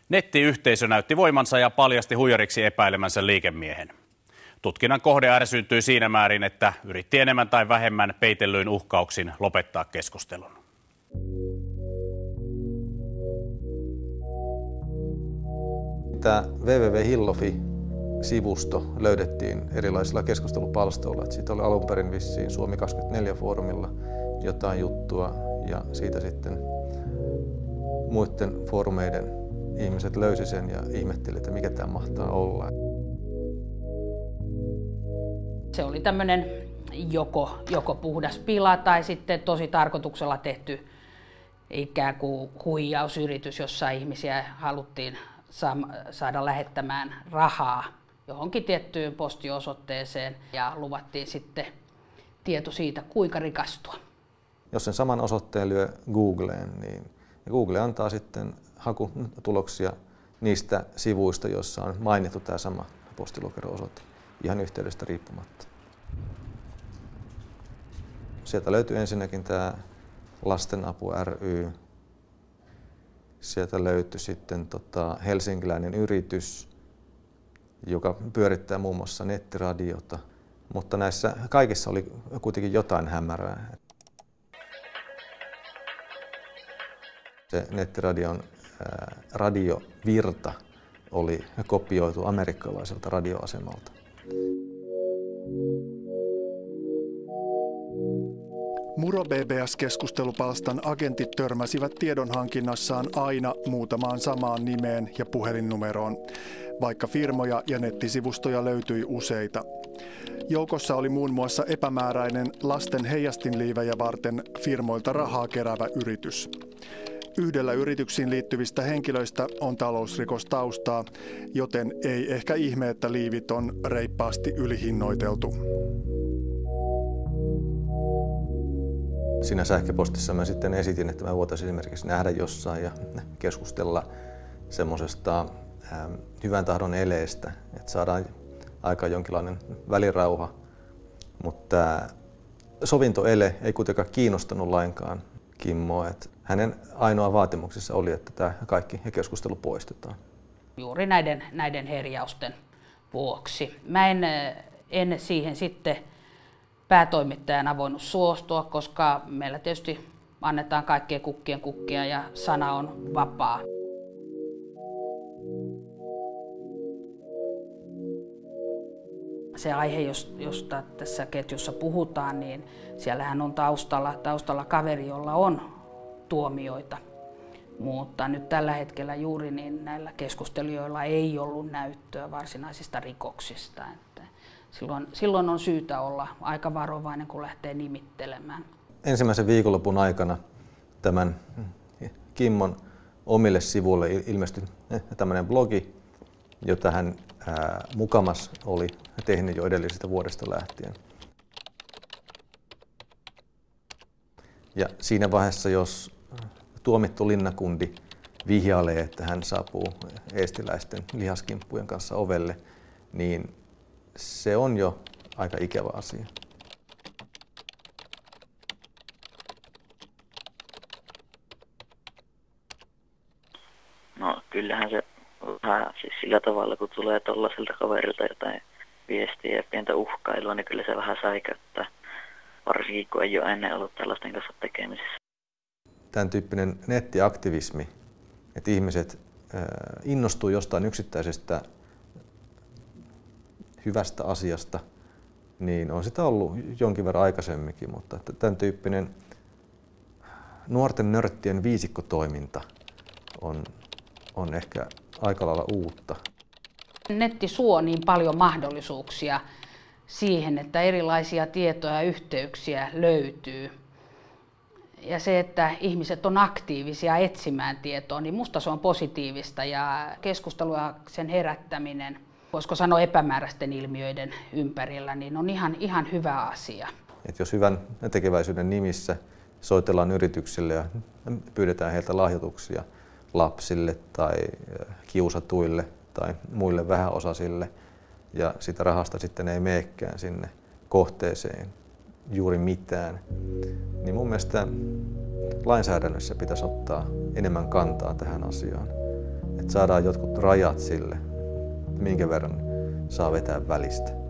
Nettiyhteisö näytti voimansa ja paljasti huijariksi epäilemänsä liikemiehen. Tutkinnan kohde ärsyyntyi siinä määrin, että yritti enemmän tai vähemmän peitellyin uhkauksin lopettaa keskustelun. Tämä www.hillofi-sivusto löydettiin erilaisilla keskustelupalstoilla. Siitä oli alun perin vissiin Suomi24-foorumilla jotain juttua ja siitä sitten muiden foorumeiden ihmiset löysi sen ja ihmetteli, että mikä tämä mahtaa olla. Se oli tämmöinen joko puhdas pila tai sitten tosi tarkoituksella tehty ikään kuin huijausyritys, jossa ihmisiä haluttiin saada lähettämään rahaa johonkin tiettyyn postiosoitteeseen ja luvattiin sitten tieto siitä, kuinka rikastua. Jos sen saman osoitteen lyö Googleen, niin Google antaa sitten hakutuloksia niistä sivuista, joissa on mainittu tämä sama postilokero-osoite ihan yhteydestä riippumatta. Sieltä löytyy ensinnäkin tämä Lastenapu ry. Sieltä löytyi sitten helsinkiläinen yritys, joka pyörittää muun muassa nettiradiota, mutta näissä kaikissa oli kuitenkin jotain hämärää. Se nettiradion radiovirta oli kopioitu amerikkalaiselta radioasemalta. Muro BBS-keskustelupalstan agentit törmäsivät tiedonhankinnassaan aina muutamaan samaan nimeen ja puhelinnumeroon, vaikka firmoja ja nettisivustoja löytyi useita. Joukossa oli muun muassa epämääräinen lasten heijastinliivejä varten firmoilta rahaa keräävä yritys. Yhdellä yrityksiin liittyvistä henkilöistä on talousrikostaustaa, joten ei ehkä ihme, että liivit on reippaasti ylihinnoiteltu. Siinä sähköpostissa mä sitten esitin, että mä voitaisiin esimerkiksi nähdä jossain ja keskustella semmoisesta hyvän tahdon eleestä, että saadaan aikaan jonkinlainen välirauha. Mutta sovintoele ei kuitenkaan kiinnostanut lainkaan Kimmoa. Että hänen ainoa vaatimuksessa oli, että tämä kaikki keskustelu poistetaan. Juuri näiden herjausten vuoksi. Mä en siihen sitten päätoimittajana voinut suostua, koska meillä tietysti annetaan kaikkien kukkien kukkia ja sana on vapaa. Se aihe, josta tässä ketjussa puhutaan, niin siellähän on taustalla kaveri, jolla on tuomioita. Mutta nyt tällä hetkellä juuri niin näillä keskustelijoilla ei ollut näyttöä varsinaisista rikoksista. Silloin on syytä olla aika varovainen, kun lähtee nimittelemään. Ensimmäisen viikonlopun aikana tämän Kimmon omille sivuille ilmestyi tämmöinen blogi, jota hän mukamas oli tehnyt jo edellisestä vuodesta lähtien. Ja siinä vaiheessa, jos tuomittu linnakundi vihjailee, että hän saapuu eestiläisten lihaskimppujen kanssa ovelle, niin se on jo aika ikävä asia. No kyllähän se vähän siis sillä tavalla, kun tulee tollaiselta kaverilta jotain viestiä ja pientä uhkailua, niin kyllä se vähän säikäyttää. Varsinkin kun ei ole ennen ollut tällaisten kanssa tekemisissä. Tämän tyyppinen nettiaktivismi, että ihmiset innostuu jostain yksittäisestä hyvästä asiasta, niin on sitä ollut jonkin verran aikaisemminkin, mutta tämän tyyppinen nuorten nörttien viisikkotoiminta on ehkä aika lailla uutta. Netti suo niin paljon mahdollisuuksia siihen, että erilaisia tietoja ja yhteyksiä löytyy. Ja se, että ihmiset on aktiivisia etsimään tietoa, niin musta se on positiivista ja keskustelua sen herättäminen, voisiko sanoa epämääräisten ilmiöiden ympärillä, niin on ihan hyvä asia. Et jos hyvän tekeväisyyden nimissä soitellaan yrityksille ja pyydetään heiltä lahjoituksia lapsille tai kiusatuille tai muille vähäosaisille ja sitä rahasta sitten ei meekään sinne kohteeseen juuri mitään, niin mun mielestä lainsäädännössä pitäisi ottaa enemmän kantaa tähän asiaan. että saadaan jotkut rajat sille, minkä verran saa vetää välistä.